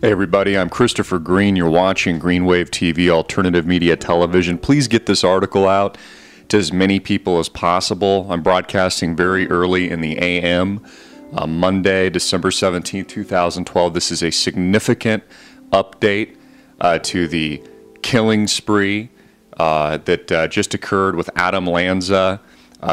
Hey everybody, I'm Christopher Green. You're watching Greenwave TV, alternative media television. Please get this article out to as many people as possible. I'm broadcasting very early in the AM, Monday, December 17th, 2012. This is a significant update to the killing spree that just occurred with Adam Lanza.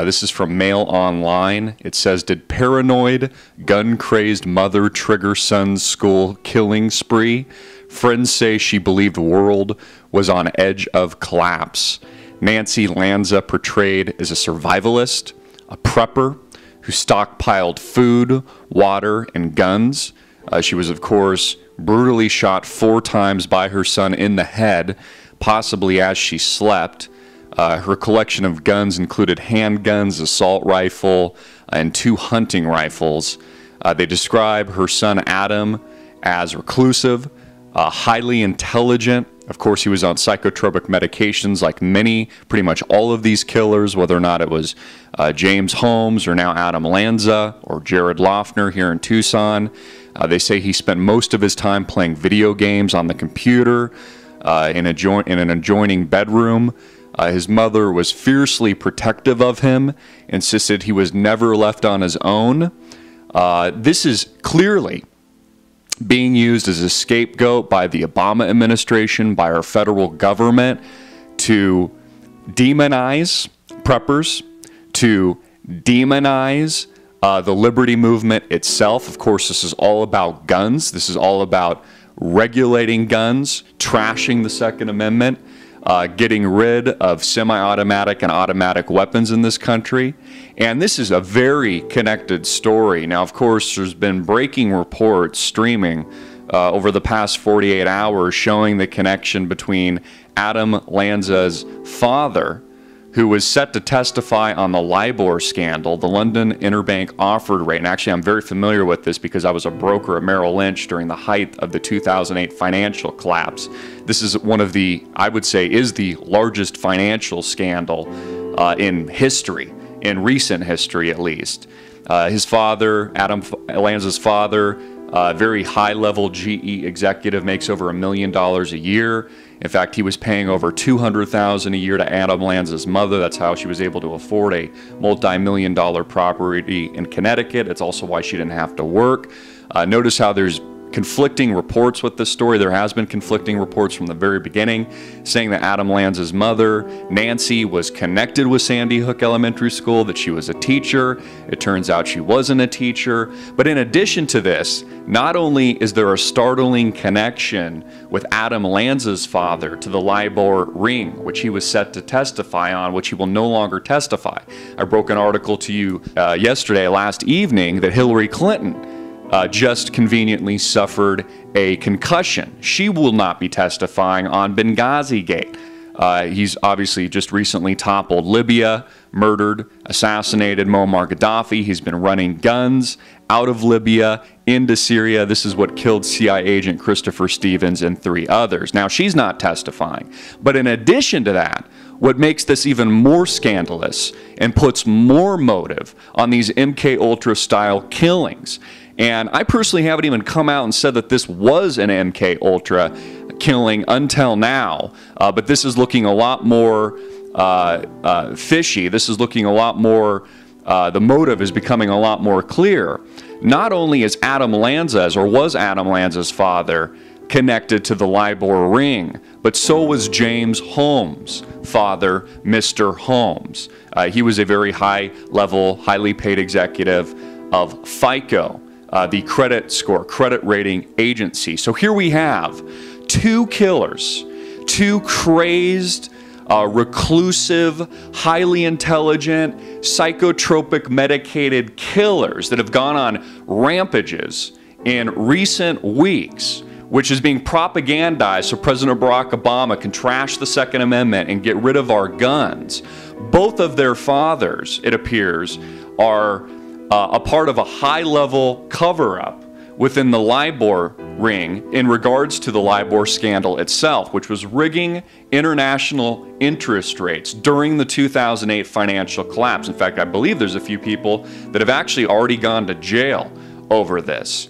This is from Mail Online. It says, did paranoid, gun-crazed mother trigger son's school killing spree? Friends say she believed world was on edge of collapse. Nancy Lanza portrayed as a survivalist, a prepper who stockpiled food, water, and guns. She was, of course, brutally shot 4 times by her son in the head, possibly as she slept. Her collection of guns included handguns, assault rifle, and 2 hunting rifles. They describe her son Adam as reclusive, highly intelligent. Of course, he was on psychotropic medications like pretty much all of these killers, whether or not it was James Holmes or now Adam Lanza or Jared Loughner here in Tucson. They say he spent most of his time playing video games on the computer in an adjoining bedroom. His mother was fiercely protective of him, insisted he was never left on his own. This is clearly being used as a scapegoat by the Obama administration, by our federal government, to demonize preppers, to demonize the liberty movement itself. Of course, this is all about guns. This is all about regulating guns, trashing the Second Amendment, getting rid of semi-automatic and automatic weapons in this country. And this is a very connected story. Now, of course, there's been breaking reports streaming over the past 48 hours showing the connection between Adam Lanza's father, who was set to testify on the LIBOR scandal, the London Interbank Offered Rate. And actually, I'm very familiar with this because I was a broker at Merrill Lynch during the height of the 2008 financial collapse. This is one of the, I would say, is the largest financial scandal in history, in recent history at least. His father, Adam Lanza's father, very high-level GE executive, makes over $1 million a year. In fact, he was paying over $200,000 a year to Adam Lanza's mother. That's how she was able to afford a multi-million-dollar property in Connecticut. It's also why she didn't have to work. Notice how there's conflicting reports with this story. There has been conflicting reports from the very beginning saying that Adam Lanza's mother, Nancy, was connected with Sandy Hook Elementary School, that she was a teacher. It turns out she wasn't a teacher. But in addition to this, not only is there a startling connection with Adam Lanza's father to the LIBOR ring, which he was set to testify on, which he will no longer testify. I broke an article to you last evening, that Hillary Clinton just conveniently suffered a concussion. She will not be testifying on Benghazi Gate. He's obviously just recently toppled Libya, murdered, assassinated Muammar Gaddafi. He's been running guns out of Libya into Syria. This is what killed CIA agent Christopher Stevens and 3 others. Now, she's not testifying. But in addition to that, what makes this even more scandalous and puts more motive on these MK Ultra style killings. And I personally haven't even come out and said that this was an MK Ultra killing until now, but this is looking a lot more fishy. This is looking a lot more, the motive is becoming a lot more clear. Not only is Adam Lanza's, or was Adam Lanza's father, connected to the LIBOR ring, but so was James Holmes' father, Mr. Holmes. He was a very high-level, highly paid executive of FICO, the credit rating agency. So here we have 2 killers, 2 crazed, reclusive, highly intelligent, psychotropic medicated killers that have gone on rampages in recent weeks, which is being propagandized so President Barack Obama can trash the Second Amendment and get rid of our guns. Both of their fathers, it appears, are a part of a high-level cover-up within the LIBOR ring in regards to the LIBOR scandal itself, which was rigging international interest rates during the 2008 financial collapse. In fact, I believe there's a few people that have actually already gone to jail over this.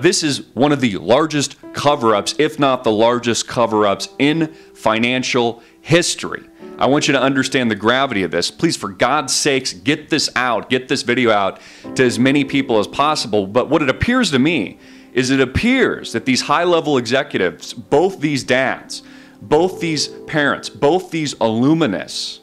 This is one of the largest cover-ups, if not the largest cover-ups in financial history. I want you to understand the gravity of this. Please, for God's sakes, get this out, get this video out to as many people as possible. But what it appears to me is it appears that these high-level executives, both these dads, both these parents, both these illuminists,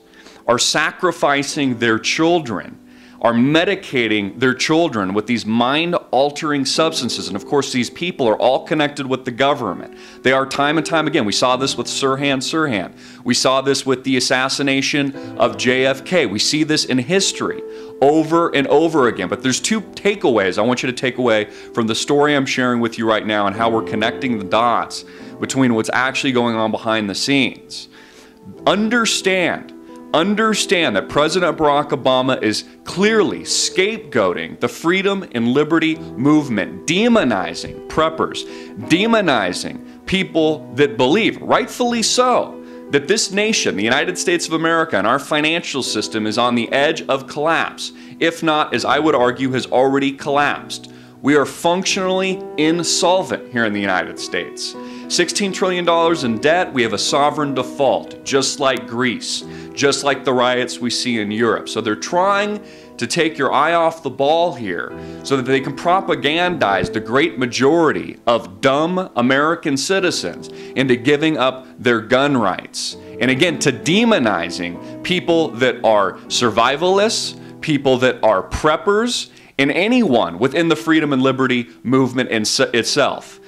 are sacrificing their children, are medicating their children with these mind-altering substances. And of course, these people are all connected with the government. They are time and time again. We saw this with Sirhan. We saw this with the assassination of JFK. We see this in history over and over again. But there's two takeaways I want you to take away from the story I'm sharing with you right now and how we're connecting the dots between what's actually going on behind the scenes. Understand that President Barack Obama is clearly scapegoating the freedom and liberty movement, demonizing preppers, demonizing people that believe, rightfully so, that this nation, the United States of America, and our financial system is on the edge of collapse, if not, as I would argue, has already collapsed. We are functionally insolvent here in the United States. $16 trillion in debt, we have a sovereign default, just like Greece, just like the riots we see in Europe. So they're trying to take your eye off the ball here so that they can propagandize the great majority of dumb American citizens into giving up their gun rights. And again, to demonizing people that are survivalists, people that are preppers, and anyone within the freedom and liberty movement itself.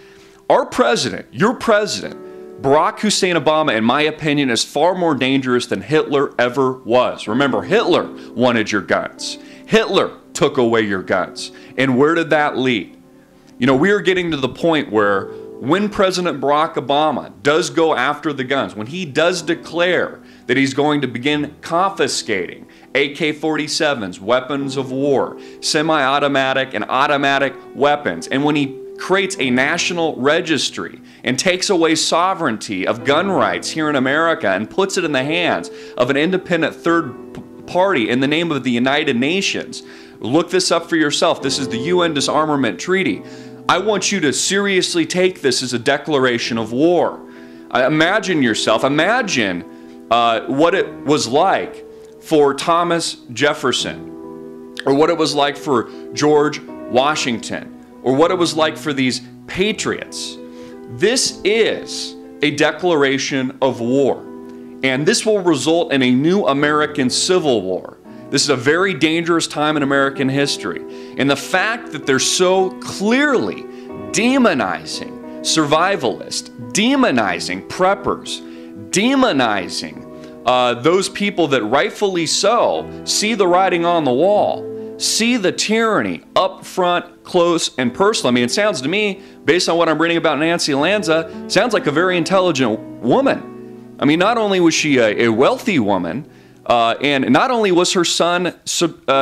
Our president, your president, Barack Hussein Obama, in my opinion, is far more dangerous than Hitler ever was. Remember, Hitler wanted your guns. Hitler took away your guns. And where did that lead? You know, we are getting to the point where when President Barack Obama does go after the guns, when he does declare that he's going to begin confiscating AK-47s, weapons of war, semi-automatic and automatic weapons, and when he creates a national registry and takes away sovereignty of gun rights here in America and puts it in the hands of an independent third party in the name of the United Nations. Look this up for yourself. This is the UN Disarmament Treaty. I want you to seriously take this as a declaration of war. Imagine what it was like for Thomas Jefferson, or what it was like for George Washington, or what it was like for these patriots. This is a declaration of war, and this will result in a new American Civil War. This is a very dangerous time in American history, and the fact that they're so clearly demonizing survivalists, demonizing preppers, demonizing those people that rightfully so see the writing on the wall, see the tyranny up front, close, and personal. I mean, it sounds to me, based on what I'm reading about Nancy Lanza, sounds like a very intelligent woman. I mean, not only was she a wealthy woman, and not only was her son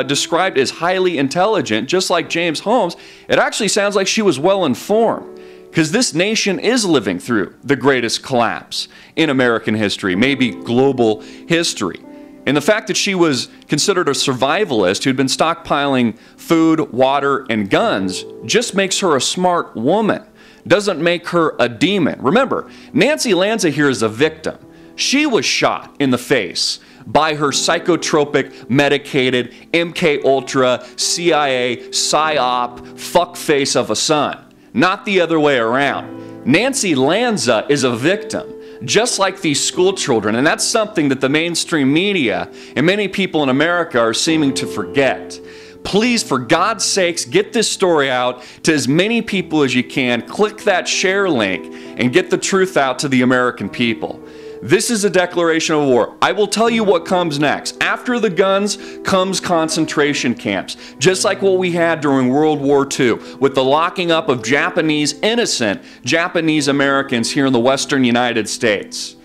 described as highly intelligent, just like James Holmes, it actually sounds like she was well informed. Because this nation is living through the greatest collapse in American history, maybe global history. And the fact that she was considered a survivalist who'd been stockpiling food, water, and guns just makes her a smart woman, doesn't make her a demon. Remember, Nancy Lanza here is a victim. She was shot in the face by her psychotropic, medicated, MK Ultra, CIA, PSYOP, fuckface of a son. Not the other way around. Nancy Lanza is a victim, just like these school children, and that's something that the mainstream media and many people in America are seeming to forget. Please, for God's sakes, get this story out to as many people as you can. Click that share link and get the truth out to the American people. This is a declaration of war. I will tell you what comes next. After the guns comes concentration camps, just like what we had during World War II with the locking up of innocent Japanese Americans here in the Western United States.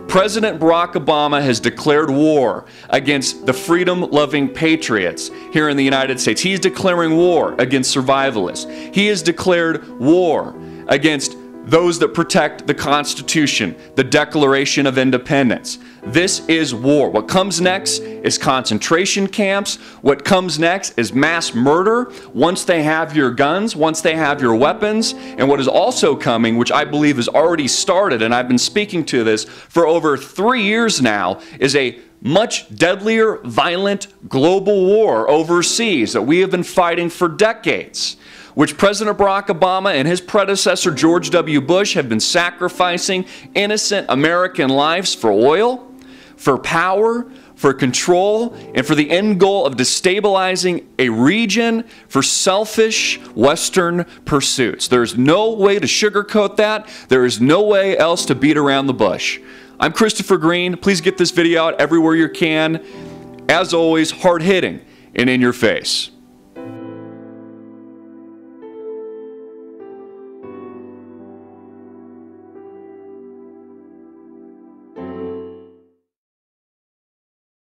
President Barack Obama has declared war against the freedom-loving patriots here in the United States. He's declaring war against survivalists. He has declared war against those that protect the Constitution, the Declaration of Independence. This is war. What comes next is concentration camps. What comes next is mass murder once they have your guns, once they have your weapons. And what is also coming, which I believe has already started, and I've been speaking to this for over 3 years now, is a much deadlier, violent global war overseas that we have been fighting for decades, which President Barack Obama and his predecessor George W. Bush have been sacrificing innocent American lives for oil, for power, for control, and for the end goal of destabilizing a region for selfish Western pursuits. There's no way to sugarcoat that. There is no way else to beat around the bush. I'm Christopher Green. Please get this video out everywhere you can. As always, hard-hitting and in your face.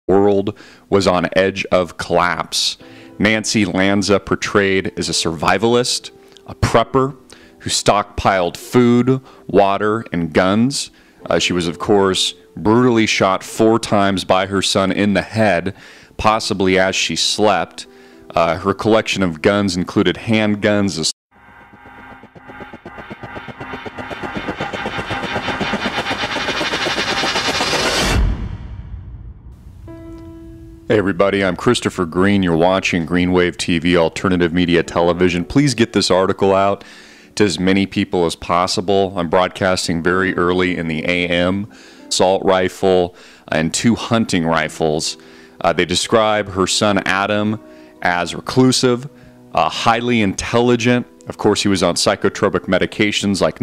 World was on edge of collapse. Nancy Lanza, portrayed as a survivalist, a prepper who stockpiled food, water, and guns. She was, of course, brutally shot 4 times by her son in the head, possibly as she slept. Her collection of guns included handguns, Hey everybody, I'm Christopher Green. You're watching Greenwave TV, alternative media television. Please get this article out to as many people as possible. I'm broadcasting very early in the AM. Assault rifle and 2 hunting rifles. They describe her son Adam as reclusive, highly intelligent. Of course, he was on psychotropic medications like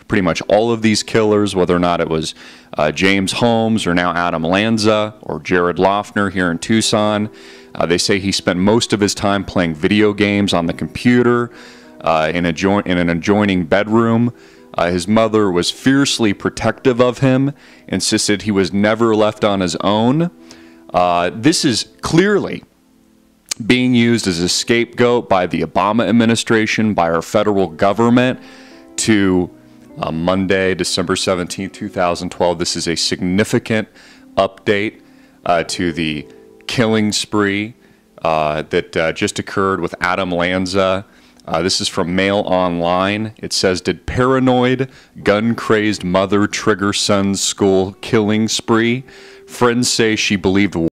pretty much all of these killers, whether or not it was James Holmes or now Adam Lanza or Jared Loughner here in Tucson. They say he spent most of his time playing video games on the computer in an adjoining bedroom. His mother was fiercely protective of him, insisted he was never left on his own. This is clearly being used as a scapegoat by the Obama administration, by our federal government to Monday, December 17, 2012. This is a significant update to the killing spree that just occurred with Adam Lanza. This is from Mail Online. It says, did paranoid, gun-crazed mother trigger son's school killing spree? Friends say she believed